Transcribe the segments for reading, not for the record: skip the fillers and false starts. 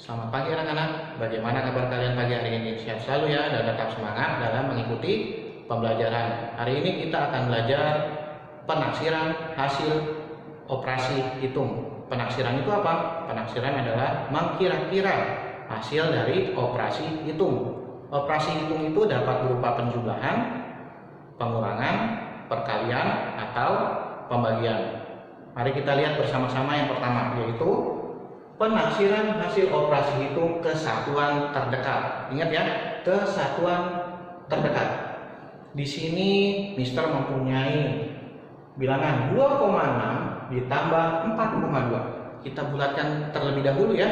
Selamat pagi anak-anak, bagaimana kabar kalian pagi hari ini? Sehat selalu ya dan tetap semangat dalam mengikuti pembelajaran. Hari ini kita akan belajar penaksiran hasil operasi hitung. Penaksiran itu apa? Penaksiran adalah mengkira-kira hasil dari operasi hitung. Operasi hitung itu dapat berupa penjumlahan, pengurangan, perkalian, atau pembagian. Mari kita lihat bersama-sama yang pertama, yaitu penaksiran hasil operasi hitung ke satuan terdekat. Ingat ya, ke satuan terdekat. Di sini Mister mempunyai bilangan 2,6 ditambah 4,2. Kita bulatkan terlebih dahulu ya.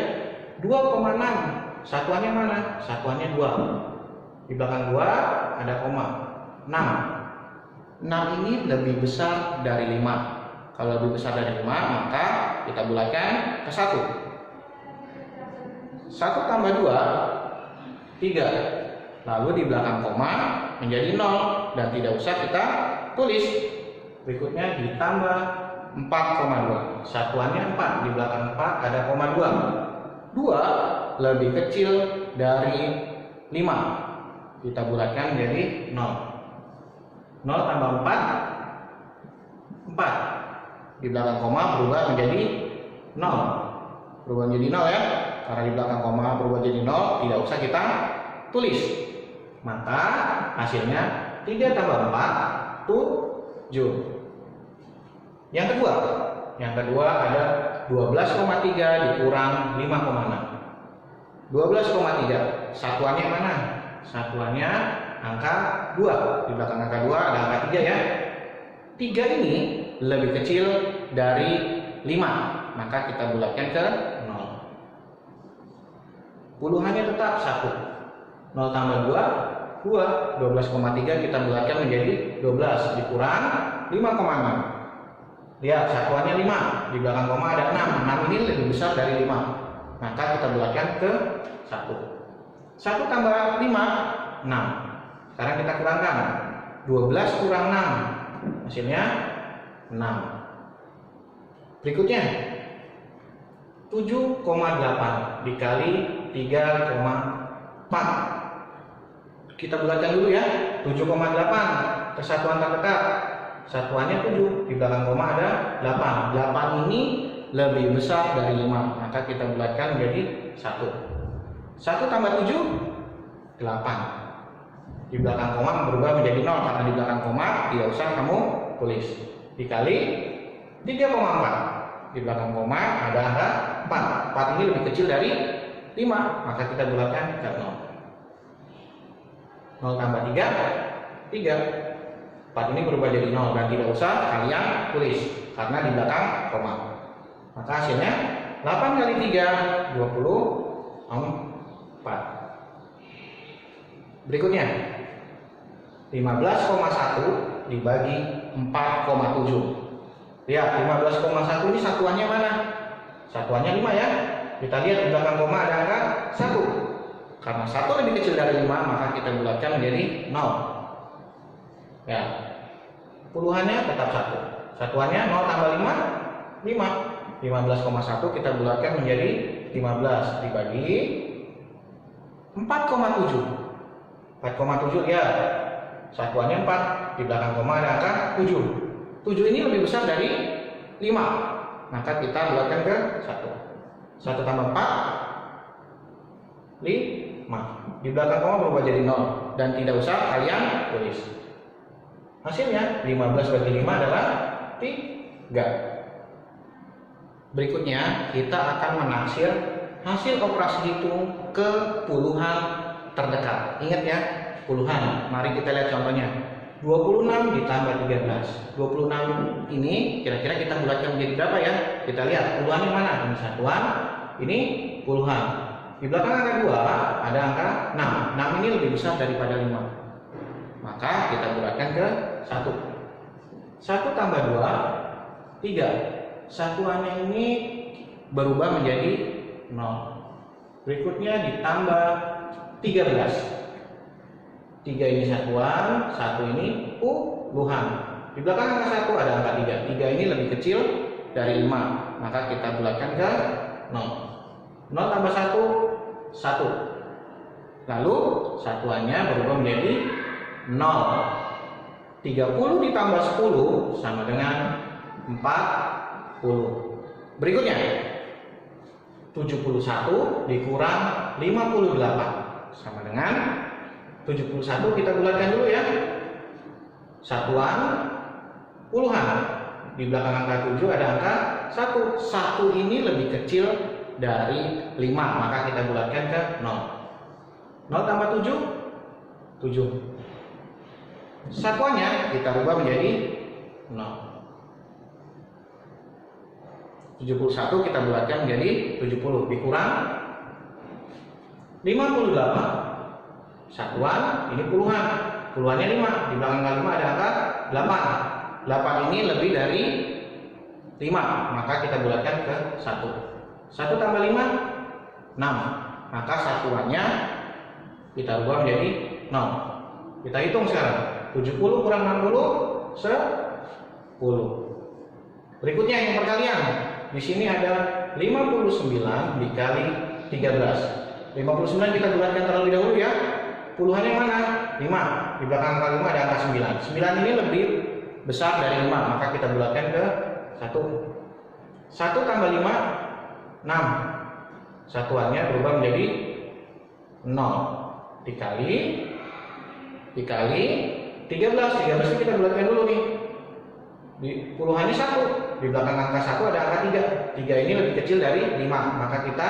2,6 satuannya mana? Satuannya 2. Di belakang 2 ada koma. 6. 6 ini lebih besar dari 5. Kalau lebih besar dari 5, maka kita bulatkan ke 1. 1 tambah 2, 3. Lalu di belakang koma menjadi 0 dan tidak usah kita tulis. Berikutnya ditambah 4,2. Satuannya 4, di belakang 4 ada koma 2. 2 lebih kecil dari 5. Kita bulatkan menjadi 0. 0 tambah 4, 4. Di belakang koma berubah menjadi 0. Berubah menjadi 0 ya. Karena di belakang koma berubah jadi 0, tidak usah kita tulis. Maka hasilnya 3 tambah 4, 7. Yang kedua ada 12,3 dikurang 5,6. 12,3 satuannya mana? Satuannya angka 2. Di belakang angka 2 ada angka 3 ya. 3 ini lebih kecil dari 5, maka kita bulatkan ke 0. Puluhannya tetap 1. 0 tambah 2, 2. 12,3 kita bulatkan menjadi 12 dikurang 5,6. Lihat, satuannya 5. Di belakang koma ada 6. 6 ini lebih besar dari 5. Maka kita bulatkan ke 1. 1 tambah 5, 6. Sekarang kita kurangkan. 12 kurang 6. Hasilnya 6. Berikutnya 7,8 dikali 3,4. Kita bulatkan dulu ya. 7,8 ke satuan terdekat. Satuannya 7, di belakang koma ada 8. 8 ini lebih besar dari 5, maka kita bulatkan menjadi 1. 1 tambah 7, 8. Di belakang koma berubah menjadi 0 karena di belakang koma tidak usah kamu tulis. Dikali 3,4. Di belakang koma ada angka 4. 4 ini lebih kecil dari 5, maka kita bulatkan ke 0. 0 tambah 3, 3. 4 ini berubah jadi 0 dan tidak usah kalian tulis karena di belakang koma. Maka hasilnya 8 kali 3, 24. Berikutnya 15,1 dibagi 4,7. Lihat, 15,1 ini satuannya mana? Satuannya 5 ya. Kita lihat di belakang koma ada angka 1. Karena 1 lebih kecil dari 5, maka kita bulatkan menjadi 0. Ya, puluhannya tetap 1. Satuannya 0 tambah 5, 5. 15,1 kita bulatkan menjadi 15 dibagi 4,7. 4,7 ya. Satuannya 4, di belakang koma ada angka 7. 7 ini lebih besar dari 5, maka kita bulatkan ke 1. 1 tambah 4, 5. Di belakang koma berubah jadi 0 dan tidak usah kalian tulis. Hasilnya 15 bagi 5 adalah 3. Berikutnya kita akan menaksir hasil operasi hitung ke puluhan terdekat. Ingat ya, puluhan. Mari kita lihat contohnya. 26 ditambah 13. 26 ini kira-kira kita bulatkan menjadi berapa ya? Kita lihat puluhannya mana? Ini satuan, ini puluhan. Di belakang angka 2 ada angka 6. 6 ini lebih besar daripada 5. Maka kita bulatkan ke 1. 1 tambah 2, 3. Satuannya ini berubah menjadi 0. Berikutnya ditambah 13. 3 ini satuan, 1 ini puluhan. Di belakang angka 1 ada angka 3. 3 ini lebih kecil dari 5, maka kita bulatkan ke 0. 0 tambah 1, 1. Lalu satuannya berubah menjadi 0. 30 ditambah 10 sama dengan 40. Berikutnya 71 dikurang 58 sama dengan 71. Kita bulatkan dulu ya. Satuan puluhan. Di belakang angka 7 ada angka 1. 1 ini lebih kecil dari 5, maka kita bulatkan ke 0. 0 tambah 7, 7. Satuannya kita rubah menjadi 0. 71 kita bulatkan menjadi 70 dikurang 58. Satuan ini puluhan. Puluhannya 5. Di belakang angka 5 ada angka 8. 8 ini lebih dari 5, maka kita bulatkan ke 1. 1 tambah 5, 6. Maka satuannya kita rubah menjadi 0. Kita hitung sekarang. 70 kurang 60, 10. Berikutnya yang perkalian. Di sini ada 59 dikali 13. 59 kita bulatkan terlebih dahulu ya. Puluhannya mana? 5. Di belakang angka 5 ada angka 9. 9 ini lebih besar dari 5, maka kita bulatkan ke 1. 1 tambah 5, 6. Satuannya berubah menjadi 0 dikali 13 ini kita bulatkan dulu nih. Di puluhannya 1. Di belakang angka 1 ada angka 3. 3 ini lebih kecil dari 5, maka kita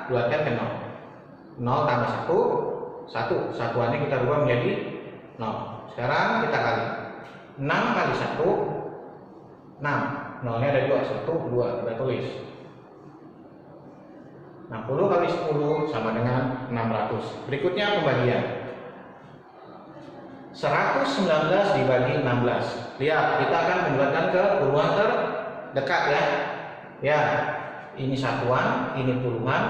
bulatkan ke 0. 0 tambah 1, 1. Satuannya kita rubah menjadi 0. Sekarang kita kali. 6 kali 1, 6. 0-nya ada 2, 1, 2. Kita tulis. 60 kali 10 sama dengan 600. Berikutnya pembagian. 119 dibagi 16. Lihat, kita akan membulatkan ke puluhan terdekat ya. Ya, ini satuan, ini puluhan,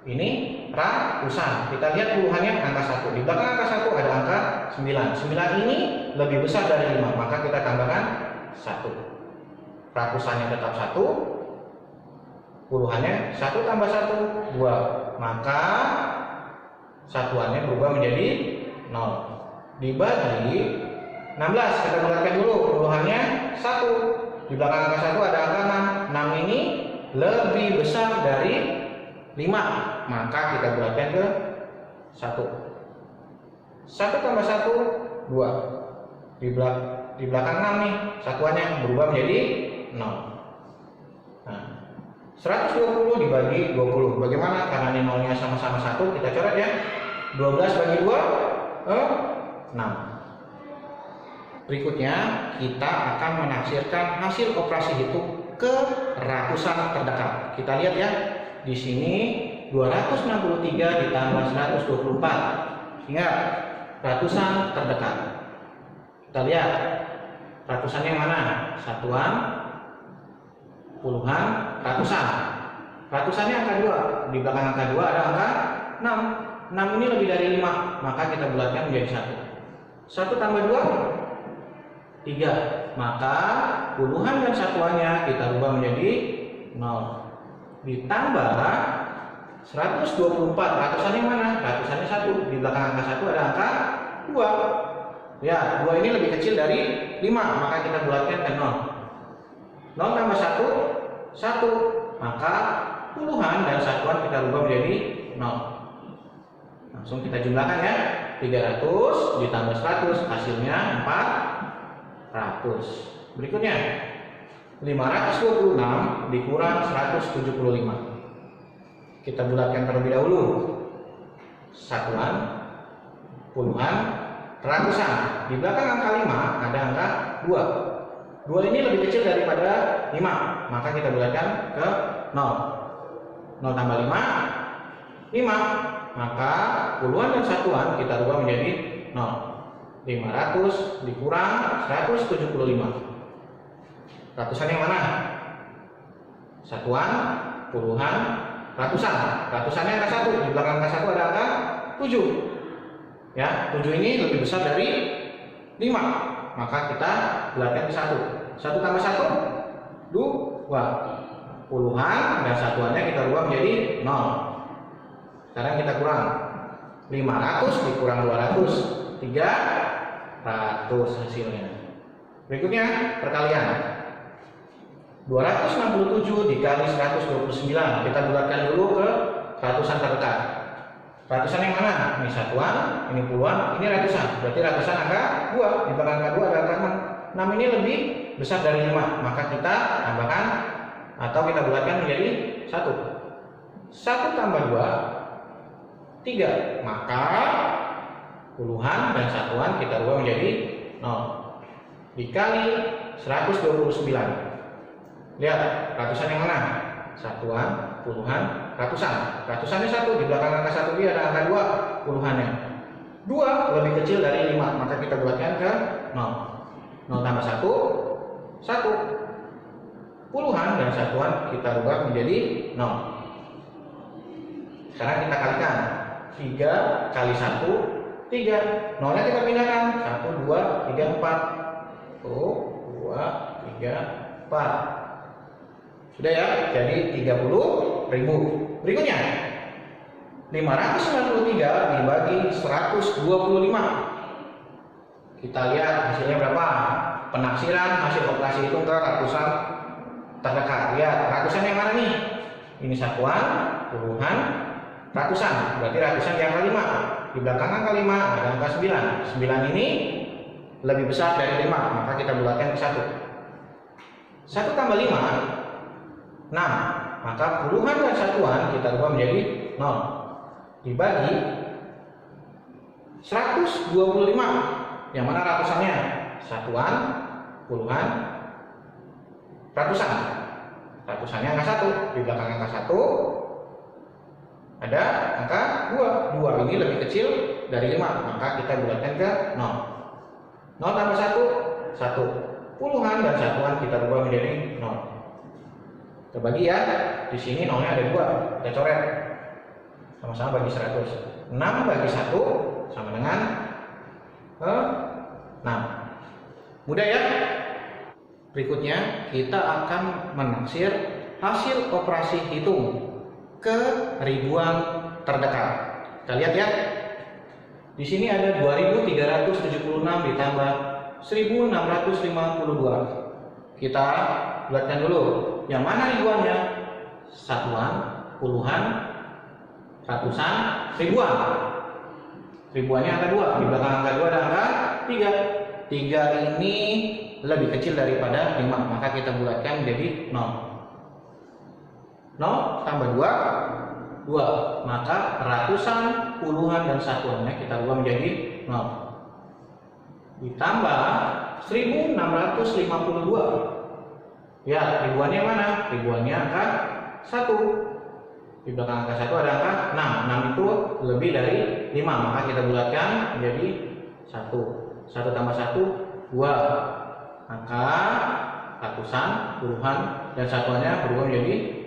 ini ratusan. Kita lihat puluhannya angka 1. Di belakang angka 1 ada angka 9. 9 ini lebih besar dari 5, maka kita tambahkan 1. Ratusannya tetap 1. Puluhannya 1 tambah 1, 2. Maka satuannya berubah menjadi 0. Dibagi 16, kita bulatkan dulu. Puluhannya 1. Di belakang angka 1 ada angka 6. 6 ini lebih besar dari 5, maka kita bulatkan ke 1. 1 tambah 1, 2. Di belakang 6 nih, satuannya berubah menjadi 0. Nah, 120 dibagi 20. Bagaimana? Karena ini nolnya sama-sama 1, kita coret ya. 12 bagi 2, 6. Berikutnya kita akan menaksirkan hasil operasi hitung ke ratusan terdekat. Kita lihat ya. Di sini 263 ditambah 124. Ingat, ratusan terdekat. Kita lihat ratusannya mana? Satuan, puluhan, ratusan. Ratusannya angka 2. Di belakang angka 2 ada angka 6. 6 ini lebih dari 5, maka kita bulatkan menjadi 1. 1 tambah 2, 3. Maka puluhan dan satuannya kita rubah menjadi 0. Ditambah 124. Ratusannya mana? Ratusannya 1. Di belakang angka 1 ada angka 2. Ya, 2 ini lebih kecil dari 5, maka kita bulatkan ke 0. 0 tambah 1, 1. Maka puluhan dan satuan kita rubah menjadi 0. Langsung kita jumlahkan ya. 300 ditambah 100, hasilnya 400. Berikutnya 526 dikurang 175. Kita bulatkan terlebih dahulu. Satuan, puluhan, ratusan. Di belakang angka 5 ada angka 2. 2 ini lebih kecil daripada 5, maka kita bulatkan ke 0. 0 tambah 5, 5. Maka puluhan dan satuan kita rubah menjadi 0. 500 dikurang 175. Ratusan yang mana? Satuan, puluhan, ratusan. Ratusannya angka 1. Di belakang angka 1 ada angka 7. Ya, 7 ini lebih besar dari 5. Maka kita bulatkan ke 1. 1 tambah 1, 2. Puluhan dan satuannya kita rubah menjadi 0. Sekarang kita kurang. 500 dikurang 200, 300 hasilnya. Berikutnya perkalian. 267 dikali 129. Kita bulatkan dulu ke ratusan terdekat. Ratusan yang mana? Ini satuan, ini puluhan, ini ratusan. Berarti ratusan angka 2. Di belakang angka 2 ada angka 6. 6 ini lebih besar dari 5. Maka kita tambahkan atau kita bulatkan menjadi 1. 1 tambah 2, 3. Maka puluhan dan satuan kita ubah menjadi 0. Dikali 129. Lihat, ratusan yang mana? Satuan, puluhan, ratusan. Ratusannya 1, di belakang angka 1 dia ada angka 2, puluhannya. 2 lebih kecil dari 5, maka kita buatkan ke 0. 0 tambah 1, 1. Puluhan dan satuan kita ubah menjadi 0. Sekarang kita kalikan. 3 kali 1, 3. 0-nya kita pindahkan. 1, 2, 3, 4. 1, 2, 3, 4. Sudah ya, jadi 30.000. Berikutnya 593 dibagi 125. Kita lihat hasilnya berapa. Penaksiran hasil operasi itu ke ratusan terdekat. Lihat, ratusan yang mana nih? Ini satuan, puluhan, ratusan. Berarti ratusan di angka 5. Di belakang angka 5 ada angka 9. 9 ini lebih besar dari 5, maka kita bulatkan ke 1. 1 tambah 5, 6. Maka puluhan dan satuan kita ubah menjadi 0. Dibagi 125. Yang mana ratusannya? Satuan, puluhan, ratusan. Ratusannya angka 1. Di belakang angka 1 ada angka 2. 2 ini lebih kecil dari 5, maka kita bulatkan ke 0. 0 tambah 1, 1. Puluhan dan satuan kita ubah menjadi 0. Kita bagi ya, di sini 0-nya ada 2, kita coret. Sama-sama bagi 100. 6 bagi 1 sama dengan 6. Mudah ya? Berikutnya kita akan menaksir hasil operasi hitung ke ribuan terdekat. Kita lihat ya. Di sini ada 2376 ditambah 1652. Kita bulatkan dulu. Yang mana ribuannya? Satuan, puluhan, ratusan, ribuan. Ribuannya angka 2. Di belakang angka 2 ada angka 3. 3 ini lebih kecil daripada 5, maka kita bulatkan menjadi 0. 0 tambah 2, 2. Maka ratusan, puluhan, dan satuannya kita ubah menjadi 0. Ditambah 1652. Ya, ribuannya mana? Ribuannya angka 1. Di belakang angka 1 ada angka 6. 6 itu lebih dari 5, maka kita bulatkan menjadi 1. 1 tambah 1, 2. Maka ratusan, puluhan, dan satuannya berubah menjadi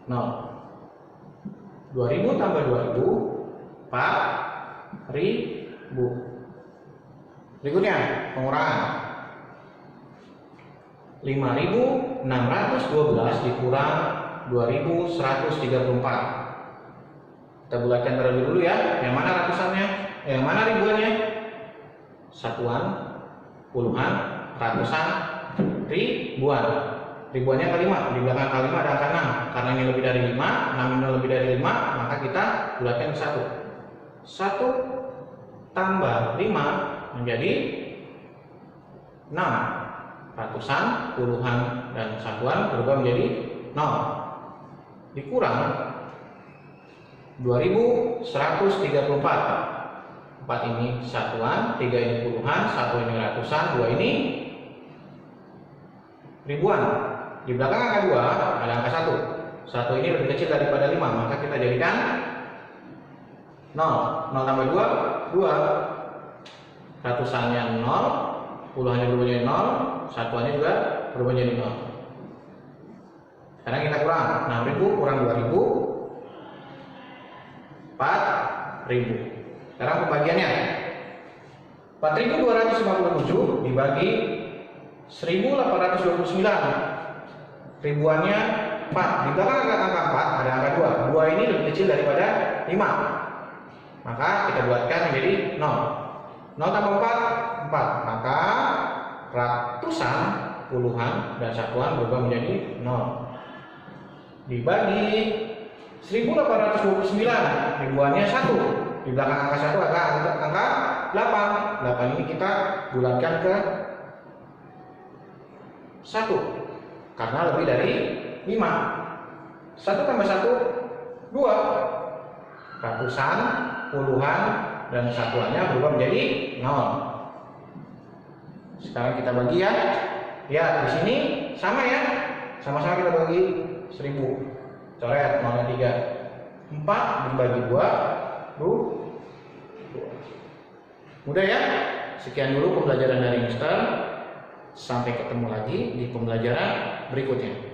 0. 2000 tambah 2000, 4000. Berikutnya pengurangan. 5612 dikurang 2134. Kita bulatkan terlebih dulu ya. Yang mana ratusannya? Yang mana ribuannya? Satuan, puluhan, ratusan, ribuan. Ribuannya ke 5. Di belakang angka 5 ada angka 6. Karena ini lebih dari 5, 6 ini lebih dari 5, maka kita bulatkan ke 1. 1 tambah 5 menjadi 6. Ratusan, puluhan, dan satuan berubah menjadi 0. Dikurang 2134. 4 ini satuan, 3 ini puluhan, 1 ini ratusan, 2 ini ribuan. Di belakang angka 2 ada angka 1. 1 ini lebih kecil daripada 5, maka kita jadikan 0. 0 tambah 2, 2. Ratusannya 0, puluhannya berubah menjadi 0, satuannya juga berubah menjadi 0. Sekarang kita kurang 6000 kurang 2000, 4000. Sekarang pembagiannya 4257 dibagi 1829. Ribuannya 4. Di belakang angka 4 ada angka 2. 2 ini lebih kecil daripada 5. Maka kita buatkan menjadi 0. 0 tambah 4, 4. Maka ratusan, puluhan, dan satuan berubah menjadi 0. Dibagi 1829, ribuannya 1. Di belakang angka 1 ada angka 8. 8 ini kita bulatkan ke 1 karena lebih dari 5. 1 tambah 1, 2. Ratusan, puluhan, dan satuannya berubah menjadi 0. Sekarang kita bagi ya. Ya, di sini sama ya. Sama-sama kita bagi 1000. Coret 0 3. 4 dibagi 2, 2. Mudah ya? Sekian dulu pembelajaran dari Mister. Sampai ketemu lagi di pembelajaran berikutnya.